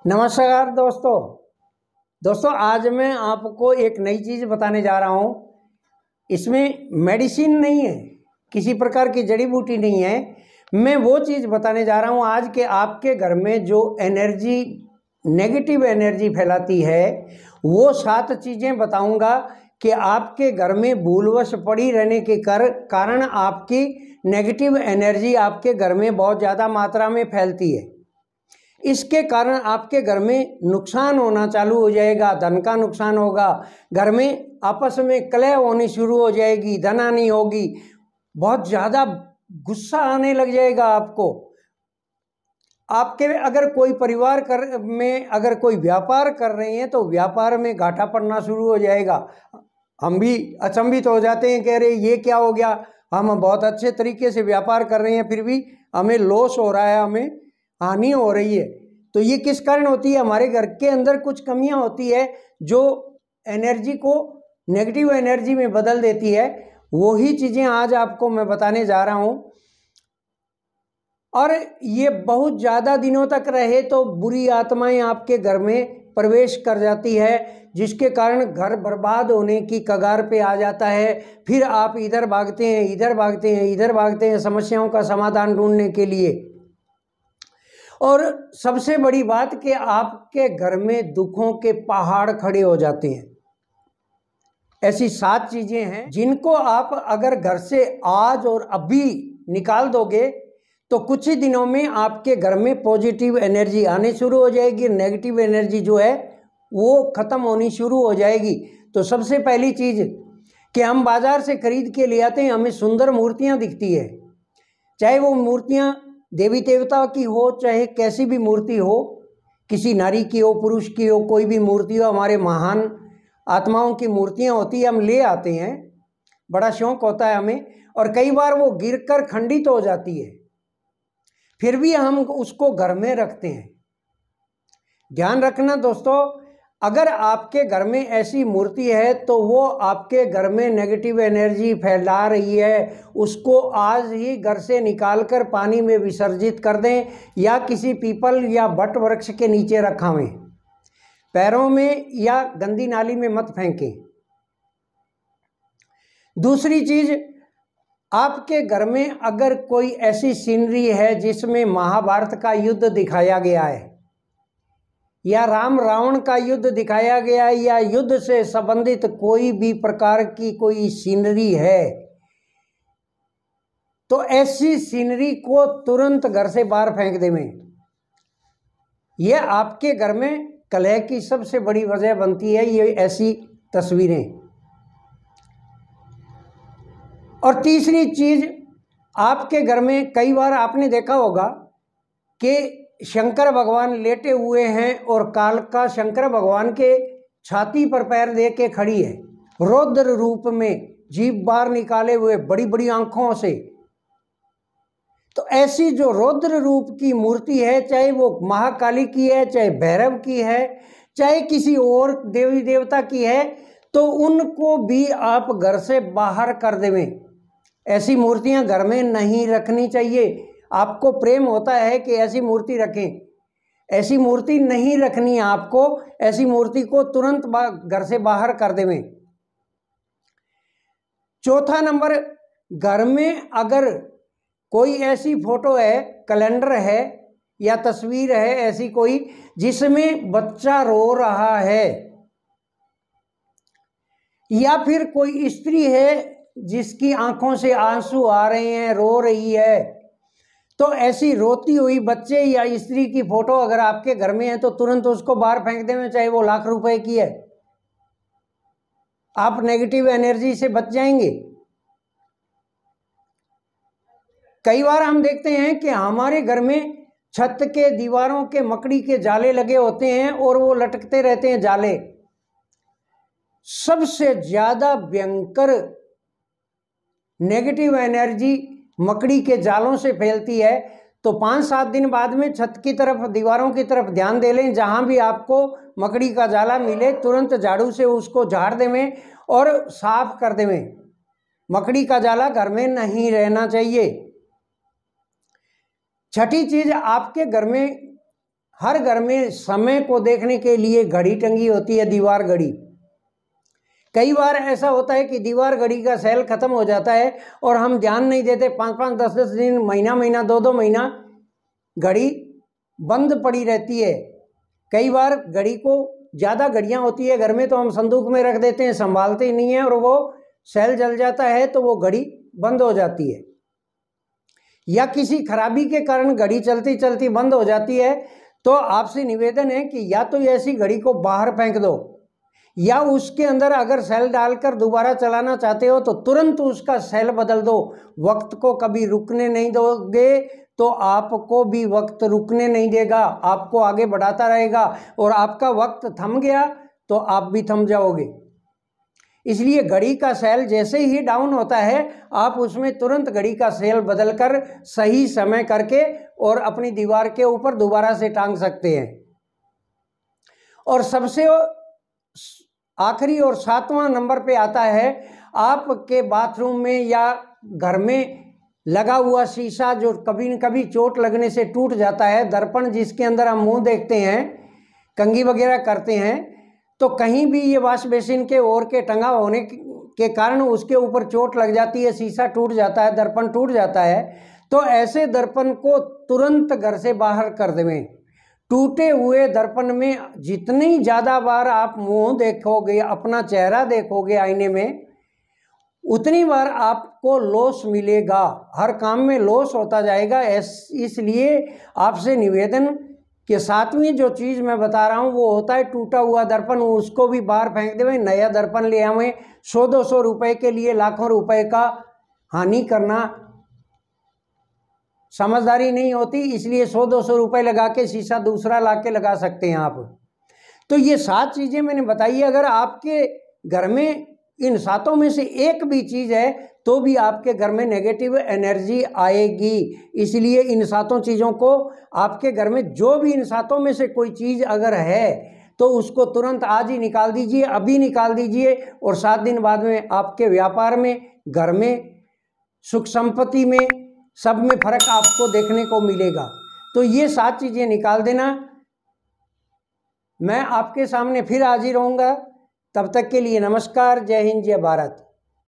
नमस्कार दोस्तों आज मैं आपको एक नई चीज़ बताने जा रहा हूँ। इसमें मेडिसिन नहीं है, किसी प्रकार की जड़ी बूटी नहीं है। मैं वो चीज़ बताने जा रहा हूँ आज के आपके घर में जो एनर्जी, नेगेटिव एनर्जी फैलाती है, वो 7 चीज़ें बताऊँगा कि आपके घर में भूलवश पड़ी रहने के कारण आपकी नेगेटिव एनर्जी आपके घर में बहुत ज़्यादा मात्रा में फैलती है। इसके कारण आपके घर में नुकसान होना चालू हो जाएगा, धन का नुकसान होगा, घर में आपस में कलह होनी शुरू हो जाएगी, धनहानि होगी, बहुत ज़्यादा गुस्सा आने लग जाएगा आपको। आपके अगर कोई परिवार में अगर कोई व्यापार कर रहे हैं तो व्यापार में घाटा पड़ना शुरू हो जाएगा। हम भी अचंभित हो जाते हैं, कह रहे ये क्या हो गया, हम बहुत अच्छे तरीके से व्यापार कर रहे हैं फिर भी हमें लॉस हो रहा है, हमें हानि हो रही है। तो ये किस कारण होती है? हमारे घर के अंदर कुछ कमियां होती है जो एनर्जी को नेगेटिव एनर्जी में बदल देती है। वही चीज़ें आज आपको मैं बताने जा रहा हूं। और ये बहुत ज़्यादा दिनों तक रहे तो बुरी आत्माएं आपके घर में प्रवेश कर जाती है, जिसके कारण घर बर्बाद होने की कगार पे आ जाता है। फिर आप इधर भागते हैं, इधर भागते हैं, इधर भागते हैं समस्याओं का समाधान ढूंढने के लिए। और सबसे बड़ी बात कि आपके घर में दुखों के पहाड़ खड़े हो जाते हैं। ऐसी 7 चीजें हैं जिनको आप अगर घर से आज और अभी निकाल दोगे तो कुछ ही दिनों में आपके घर में पॉजिटिव एनर्जी आने शुरू हो जाएगी, नेगेटिव एनर्जी जो है वो खत्म होनी शुरू हो जाएगी। तो सबसे पहली चीज कि हम बाजार से खरीद के ले आते हैं, हमें सुंदर मूर्तियां दिखती है, चाहे वो मूर्तियां देवी देवता की हो, चाहे कैसी भी मूर्ति हो, किसी नारी की हो, पुरुष की हो, कोई भी मूर्ति हो, हमारे महान आत्माओं की मूर्तियां होती है, हम ले आते हैं, बड़ा शौक होता है हमें। और कई बार वो गिरकर खंडित हो जाती है, फिर भी हम उसको घर में रखते हैं। ध्यान रखना दोस्तों, अगर आपके घर में ऐसी मूर्ति है तो वो आपके घर में नेगेटिव एनर्जी फैला रही है। उसको आज ही घर से निकालकर पानी में विसर्जित कर दें या किसी पीपल या बट वृक्ष के नीचे रखावें, पैरों में या गंदी नाली में मत फेंकें। दूसरी चीज, आपके घर में अगर कोई ऐसी सीनरी है जिसमें महाभारत का युद्ध दिखाया गया है या राम रावण का युद्ध दिखाया गया है या युद्ध से संबंधित कोई भी प्रकार की कोई सीनरी है, तो ऐसी सीनरी को तुरंत घर से बाहर फेंक देवें। यह आपके घर में कलह की सबसे बड़ी वजह बनती है, ये ऐसी तस्वीरें। और तीसरी चीज, आपके घर में कई बार आपने देखा होगा कि शंकर भगवान लेटे हुए हैं और कालका शंकर भगवान के छाती पर पैर दे के खड़ी है, रौद्र रूप में, जीभ बाहर निकाले हुए, बड़ी बड़ी आंखों से। तो ऐसी जो रौद्र रूप की मूर्ति है, चाहे वो महाकाली की है, चाहे भैरव की है, चाहे किसी और देवी देवता की है, तो उनको भी आप घर से बाहर कर देवें। ऐसी मूर्तियां घर में नहीं रखनी चाहिए। आपको प्रेम होता है कि ऐसी मूर्ति रखें, ऐसी मूर्ति नहीं रखनी है आपको। ऐसी मूर्ति को तुरंत घर से बाहर कर देवें। चौथा नंबर, घर में अगर कोई ऐसी फोटो है, कैलेंडर है या तस्वीर है ऐसी कोई जिसमें बच्चा रो रहा है, या फिर कोई स्त्री है जिसकी आंखों से आंसू आ रहे हैं, रो रही है, तो ऐसी रोती हुई बच्चे या स्त्री की फोटो अगर आपके घर में है तो तुरंत उसको बाहर फेंक दें, चाहे वो लाख रुपए की है। आप नेगेटिव एनर्जी से बच जाएंगे। कई बार हम देखते हैं कि हमारे घर में छत के दीवारों के मकड़ी के जाले लगे होते हैं और वो लटकते रहते हैं जाले। सबसे ज्यादा भयंकर नेगेटिव एनर्जी मकड़ी के जालों से फैलती है। तो 5-7 दिन बाद में छत की तरफ, दीवारों की तरफ ध्यान दे लें, जहां भी आपको मकड़ी का जाला मिले तुरंत झाड़ू से उसको झाड़ देवें और साफ कर देवें। मकड़ी का जाला घर में नहीं रहना चाहिए। छठी चीज, आपके घर में हर घर में समय को देखने के लिए घड़ी टंगी होती है, दीवार घड़ी। कई बार ऐसा होता है कि दीवार घड़ी का सेल खत्म हो जाता है और हम ध्यान नहीं देते, 5-5, 10-10 दिन, महीना 2-2 महीना घड़ी बंद पड़ी रहती है। कई बार घड़ी को ज़्यादा घड़ियाँ होती है घर में तो हम संदूक में रख देते हैं, संभालते ही नहीं है और वो सेल जल जाता है तो वो घड़ी बंद हो जाती है। या किसी खराबी के कारण घड़ी चलती चलती बंद हो जाती है तो आपसे निवेदन है कि या तो ऐसी घड़ी को बाहर फेंक दो, या उसके अंदर अगर सेल डालकर दोबारा चलाना चाहते हो तो तुरंत उसका सेल बदल दो। वक्त को कभी रुकने नहीं दोगे तो आपको भी वक्त रुकने नहीं देगा, आपको आगे बढ़ाता रहेगा, और आपका वक्त थम गया तो आप भी थम जाओगे। इसलिए घड़ी का सेल जैसे ही डाउन होता है आप उसमें तुरंत घड़ी का सेल बदलकर सही समय करके और अपनी दीवार के ऊपर दोबारा से टांग सकते हैं। और सबसे आखिरी और 7वां नंबर पे आता है आपके बाथरूम में या घर में लगा हुआ शीशा जो कभी न कभी चोट लगने से टूट जाता है, दर्पण जिसके अंदर हम मुंह देखते हैं, कंघी वगैरह करते हैं, तो कहीं भी ये वॉश बेसिन के ओर के टंगा होने के कारण उसके ऊपर चोट लग जाती है, शीशा टूट जाता है, दर्पण टूट जाता है, तो ऐसे दर्पण को तुरंत घर से बाहर कर देवें। टूटे हुए दर्पण में जितनी ज़्यादा बार आप मुंह देखोगे, अपना चेहरा देखोगे आईने में, उतनी बार आपको लॉस मिलेगा, हर काम में लॉस होता जाएगा। इसलिए आपसे निवेदन कि 7वीं जो चीज़ मैं बता रहा हूँ वो होता है टूटा हुआ दर्पण, उसको भी बाहर फेंक देवें, नया दर्पण ले आवें। 100-200 रुपये के लिए लाखों रुपए का हानि करना समझदारी नहीं होती, इसलिए 100-200 रुपये लगा के शीशा दूसरा ला के लगा सकते हैं आप। तो ये 7 चीज़ें मैंने बताई। अगर आपके घर में इन 7 में से एक भी चीज़ है तो भी आपके घर में नेगेटिव एनर्जी आएगी। इसलिए इन 7 चीज़ों को आपके घर में, जो भी इन 7 में से कोई चीज़ अगर है तो उसको तुरंत आज ही निकाल दीजिए, अभी निकाल दीजिए, और 7 दिन बाद में आपके व्यापार में, घर में, सुख संपत्ति में, सब में फर्क आपको देखने को मिलेगा। तो ये 7 चीज़ें निकाल देना। मैं आपके सामने फिर हाजिर रहूँगा। तब तक के लिए नमस्कार। जय हिंद, जय भारत।